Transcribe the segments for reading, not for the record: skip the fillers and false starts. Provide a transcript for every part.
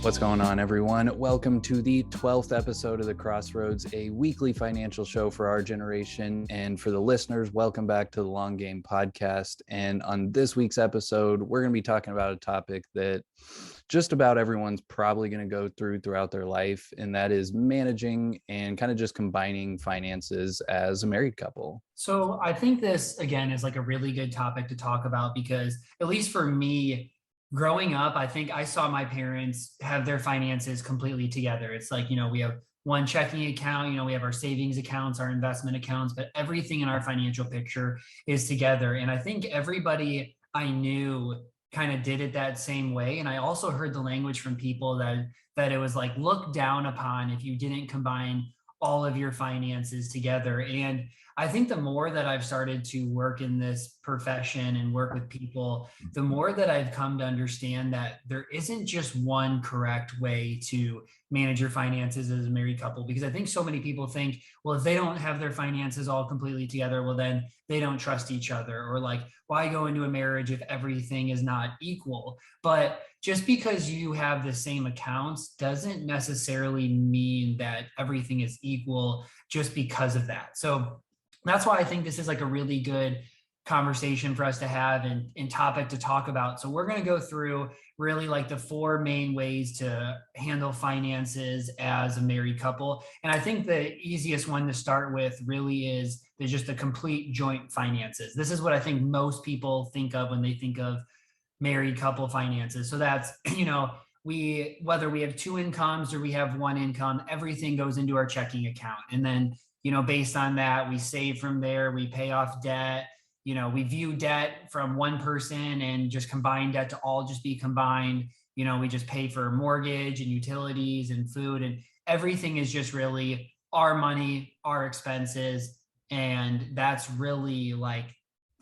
What's going on, everyone? Welcome to the 12th episode of the Crossroads, a weekly financial show for our generation. And for the listeners, welcome back to the Long Game Podcast. And on this week's episode, we're going to be talking about a topic that just about everyone's probably going to go throughout their life, and that is managing and kind of just combining finances as a married couple. So I think this, again, is like a really good topic to talk about because, at least for me, growing up, I think I saw my parents have their finances completely together. It's like, we have one checking account, we have our savings accounts, our investment accounts, but everything in our financial picture is together. And I think everybody I knew kind of did it that same way. And I also heard the language from people that it was like looked down upon if you didn't combine all of your finances together. And I think the more that I've started to work in this profession and work with people, the more that I've come to understand that there isn't just one correct way to manage your finances as a married couple. Because I think so many people think, well, if they don't have their finances all completely together, well, then they don't trust each other. Or like, why go into a marriage if everything is not equal? But just because you have the same accounts doesn't necessarily mean that everything is equal just because of that. So that's why I think this is like a really good conversation for us to have and topic to talk about. So we're going to go through really like the four main ways to handle finances as a married couple. And I think the easiest one to start with really is just the complete joint finances. This is what I think most people think of when they think of married couple finances. So that's, whether we have two incomes or we have one income, everything goes into our checking account. And then, based on that, we save from there, we pay off debt, we view debt from one person and just combine debt to all just be combined. We just pay for mortgage and utilities and food, and everything is just really our money, our expenses. And that's really like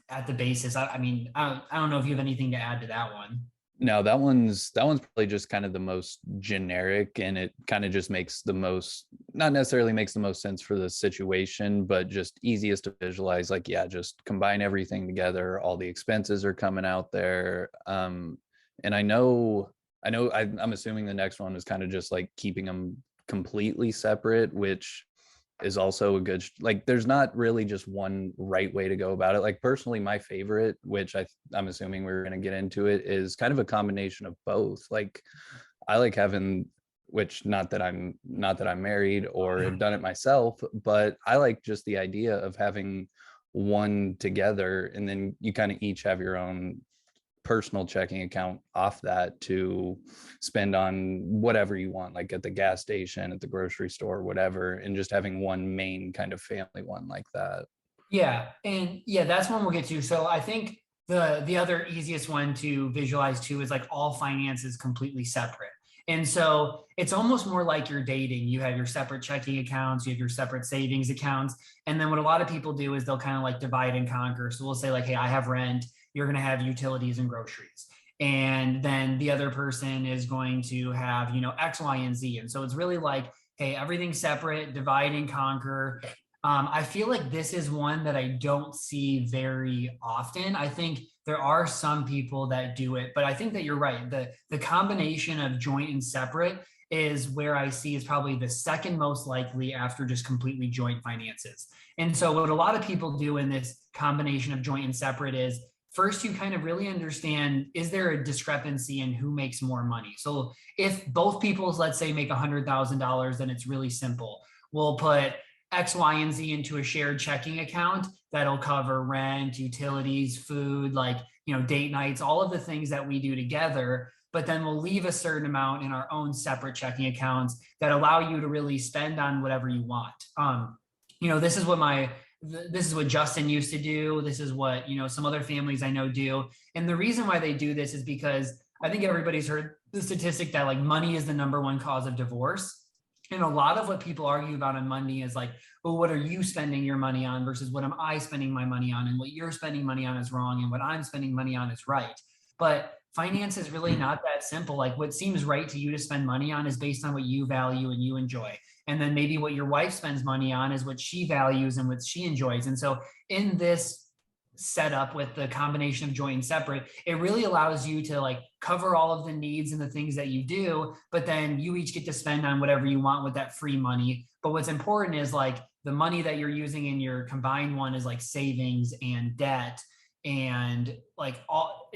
at the basis. I don't know if you have anything to add to that one. No, that one's probably just kind of the most generic, and it kind of just makes the most, not necessarily makes the most sense for the situation, but just easiest to visualize. Like, yeah, just combine everything together. All the expenses are coming out there. And I'm assuming the next one is kind of just like keeping them completely separate, which is also a good, like, there's not really just one right way to go about it. Like, personally, my favorite, which I'm assuming we're going to get into it, is kind of a combination of both. Like, I like having, which not that I'm married or have done it myself, but I like just the idea of having one together, and then you kind of each have your own personal checking account off that to spend on whatever you want, like at the gas station, at the grocery store, whatever, and just having one main kind of family one like that. Yeah. And yeah, that's one we'll get to. So I think the other easiest one to visualize too is like all finances completely separate. And so it's almost more like you're dating. You have your separate checking accounts, you have your separate savings accounts. And then what a lot of people do is they'll kind of like divide and conquer. So we'll say like, hey, I have rent, you're going to have utilities and groceries. And then the other person is going to have, X, Y, and Z. And so it's really like, hey, everything's separate, divide and conquer. I feel like this is one that I don't see very often. I think there are some people that do it, but I think that you're right. The combination of joint and separate is where I see is probably the second most likely after just completely joint finances. And so what a lot of people do in this combination of joint and separate is first, you kind of really understand, is there a discrepancy in who makes more money? So if both people's, let's say, make $100,000, then it's really simple. We'll put X, Y, and Z into a shared checking account that'll cover rent, utilities, food, like, date nights, all of the things that we do together. But then we'll leave a certain amount in our own separate checking accounts that allow you to really spend on whatever you want. This is what Justin used to do. This is what, some other families I know do. And the reason why they do this is because I think everybody's heard the statistic that like money is the number one cause of divorce. And a lot of what people argue about on money is like, well, what are you spending your money on versus what am I spending my money on? And what you're spending money on is wrong. And what I'm spending money on is right. But finance is really not that simple. Like, what seems right to you to spend money on is based on what you value and you enjoy. And then maybe what your wife spends money on is what she values and what she enjoys. And so in this set up with the combination of joint and separate, it really allows you to like cover all of the needs and the things that you do, but then you each get to spend on whatever you want with that free money. But what's important is like the money that you're using in your combined one is like savings and debt and like all,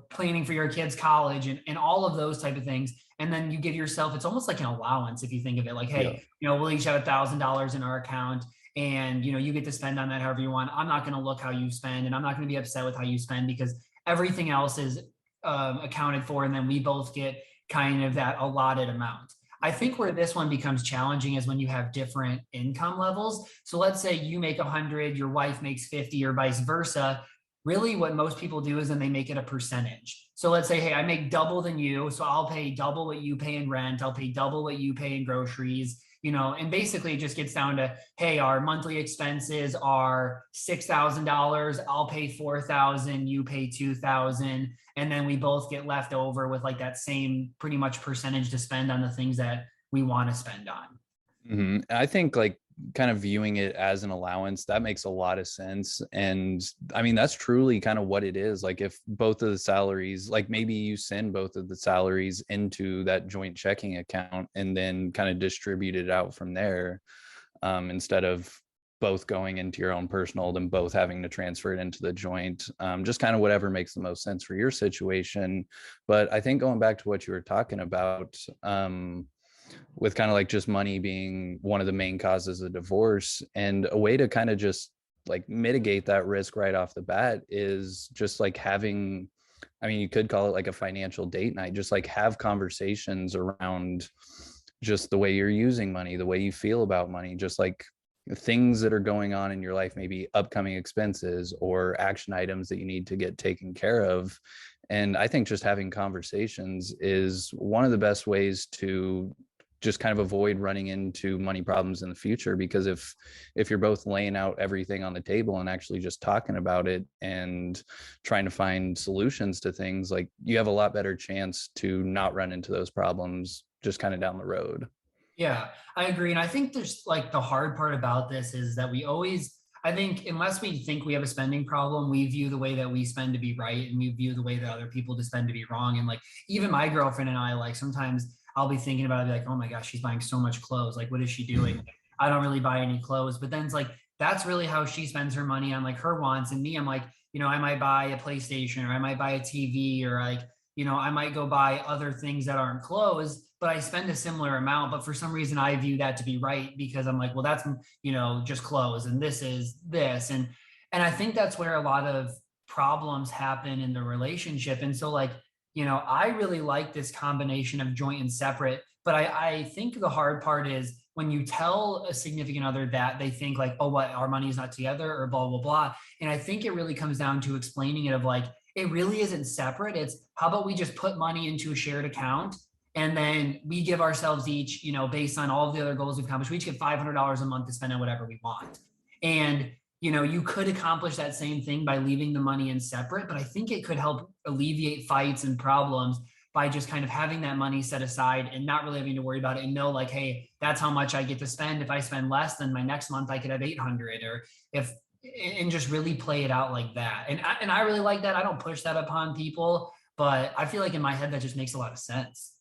planning for your kids' college and all of those type of things. And then you give yourself, it's almost like an allowance if you think of it like, Yeah. hey, we'll each have $1,000 in our account and you get to spend on that however you want. I'm not going to look how you spend and I'm not going to be upset with how you spend because everything else is accounted for. And then we both get kind of that allotted amount. I think where this one becomes challenging is when you have different income levels. So let's say you make 100, your wife makes 50 or vice versa. Really what most people do is then they make it a percentage. So let's say, hey, I make double than you. So I'll pay double what you pay in rent. I'll pay double what you pay in groceries, and basically it just gets down to, hey, our monthly expenses are $6,000. I'll pay 4,000, you pay 2,000. And then we both get left over with like that same pretty much percentage to spend on the things that we want to spend on. I think like kind of viewing it as an allowance, that makes a lot of sense. And I mean, that's truly kind of what it is. Like if both of the salaries, like maybe you send both of the salaries into that joint checking account and then kind of distribute it out from there, instead of both going into your own personal, then both having to transfer it into the joint, just kind of whatever makes the most sense for your situation. But I think going back to what you were talking about, with kind of like just money being one of the main causes of divorce, and a way to kind of just like mitigate that risk right off the bat is just like having, I mean, you could call it like a financial date night, just like have conversations around just the way you're using money, the way you feel about money, just like things that are going on in your life, maybe upcoming expenses or action items that you need to get taken care of. And I think just having conversations is one of the best ways to just kind of avoid running into money problems in the future, because if you're both laying out everything on the table and actually just talking about it and trying to find solutions to things, like you have a lot better chance to not run into those problems just kind of down the road. Yeah, I agree. And I think there's like the hard part about this is that I think, unless we think we have a spending problem, we view the way that we spend to be right. And we view the way that other people to spend to be wrong. And like, even my girlfriend and I, like, sometimes I'll be thinking about it, like, oh my gosh, she's buying so much clothes. Like, what is she doing? I don't really buy any clothes. But then it's like, that's really how she spends her money on like her wants. And me, I'm like, I might buy a PlayStation or I might buy a TV or like, I might go buy other things that aren't clothes, but I spend a similar amount. But for some reason, I view that to be right because I'm like, well, that's, just clothes and this is this. And I think that's where a lot of problems happen in the relationship. And so like, I really like this combination of joint and separate, but I think the hard part is when you tell a significant other that, they think like, oh, what, our money is not together or blah, blah, blah. And I think it really comes down to explaining it of like, it really isn't separate. It's how about we just put money into a shared account and then we give ourselves each, based on all of the other goals we've accomplished, we each get $500 a month to spend on whatever we want. And, you could accomplish that same thing by leaving the money in separate, but I think it could help alleviate fights and problems by just kind of having that money set aside and not really having to worry about it and know like, hey, that's how much I get to spend. If I spend less, then my next month I could have 800, or and just really play it out like that. And I really like that. I don't push that upon people, but I feel like in my head, that just makes a lot of sense.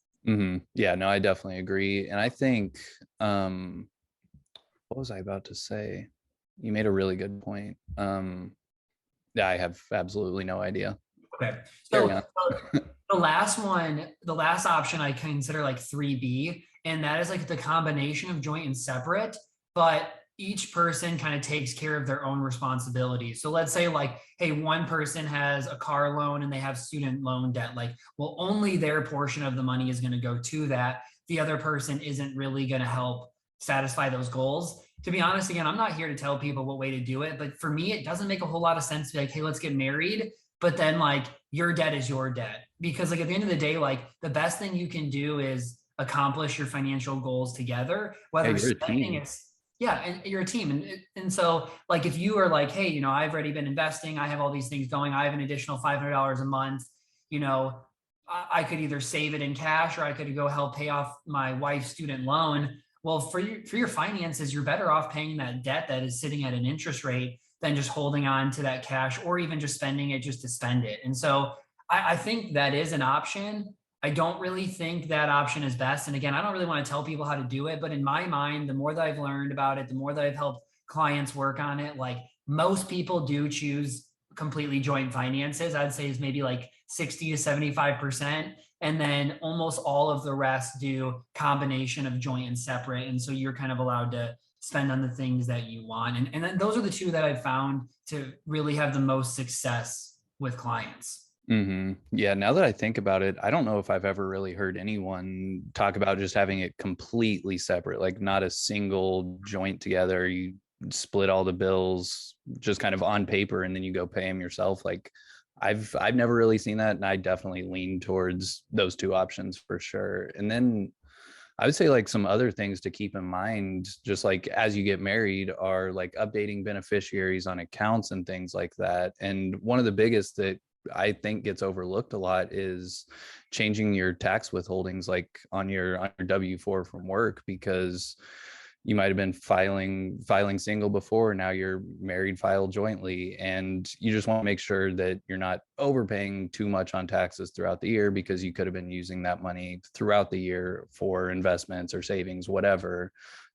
Yeah, no, I definitely agree. And I think, what was I about to say? You made a really good point. Yeah, I have absolutely no idea. Okay. Carry So on. the last option I consider like 3B, and that is like the combination of joint and separate, but each person kind of takes care of their own responsibilities. So let's say like, hey, one person has a car loan and they have student loan debt. Like, well, only their portion of the money is going to go to that. The other person isn't really going to help satisfy those goals. To be honest, again, I'm not here to tell people what way to do it, but for me, it doesn't make a whole lot of sense to be like, hey, let's get married. But then like your debt is your debt, because like at the end of the day, like the best thing you can do is accomplish your financial goals together, whether Yeah, you're a spending team. is, yeah, and you're a team. And so like if you are like, hey, I've already been investing, I have all these things going, I have an additional $500 a month, I could either save it in cash or I could go help pay off my wife's student loan. Well, for your finances, you're better off paying that debt that is sitting at an interest rate than just holding on to that cash or even just spending it just to spend it. And so I think that is an option. I don't really think that option is best. And again, I don't really want to tell people how to do it, but in my mind, the more that I've learned about it, the more that I've helped clients work on it, like most people do choose completely joint finances. I'd say is maybe like 60 to 75%. And then almost all of the rest do combination of joint and separate. And so you're kind of allowed to spend on the things that you want. And then those are the two that I've found to really have the most success with clients. Yeah, now that I think about it, I don't know if I've ever really heard anyone talk about just having it completely separate, like not a single joint together. You split all the bills just kind of on paper and then you go pay them yourself. Like I've never really seen that, and I definitely lean towards those two options for sure. And then I would say like some other things to keep in mind, just like as you get married, are like updating beneficiaries on accounts and things like that. And one of the biggest that I think gets overlooked a lot is changing your tax withholdings, like on your W-4 from work, because you might have been filing single before, now you're married, file jointly, and you just want to make sure that you're not overpaying too much on taxes throughout the year, because you could have been using that money throughout the year for investments or savings, whatever.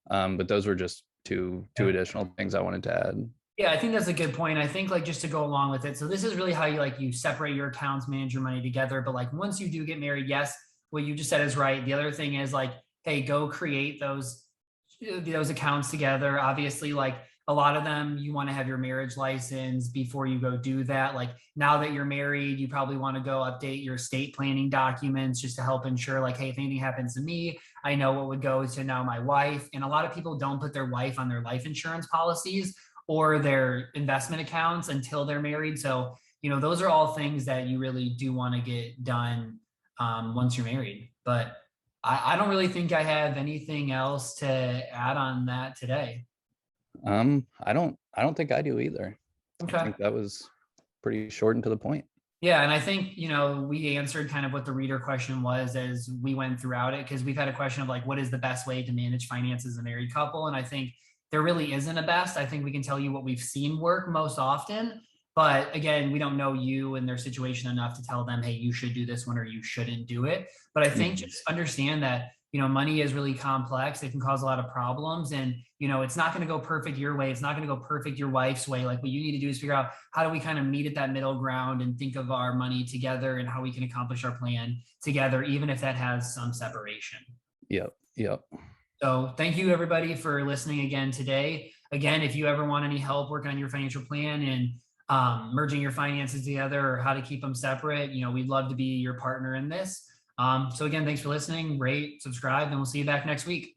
But those were just two additional things I wanted to add. Yeah, I think that's a good point. I think like just to go along with it. So this is really how you separate your accounts, manage your money together. But like once you do get married, yes, what you just said is right. The other thing is like, hey, go create those accounts together. Obviously, like a lot of them, you want to have your marriage license before you go do that. Like now that you're married, you probably want to go update your estate planning documents just to help ensure like, hey, if anything happens to me, I know what would go to now my wife. And a lot of people don't put their wife on their life insurance policies or their investment accounts until they're married. So, those are all things that you really do want to get done once you're married. But I don't really think I have anything else to add on that today. I don't think I do either. I Okay. think that was pretty short and to the point. Yeah, and I think, we answered kind of what the reader question was as we went throughout it, because we've had a question of like, what is the best way to manage finances as a married couple? And I think there really isn't a best. I think we can tell you what we've seen work most often. But again, we don't know you and their situation enough to tell them, hey, you should do this one or you shouldn't do it. But I think just understand that, money is really complex. It can cause a lot of problems. And, it's not going to go perfect your way. It's not going to go perfect your wife's way. Like what you need to do is figure out how do we kind of meet at that middle ground and think of our money together and how we can accomplish our plan together, even if that has some separation. Yep. So thank you everybody for listening again today. Again, if you ever want any help working on your financial plan and merging your finances together or how to keep them separate, we'd love to be your partner in this. So again, thanks for listening, rate, subscribe, and we'll see you back next week.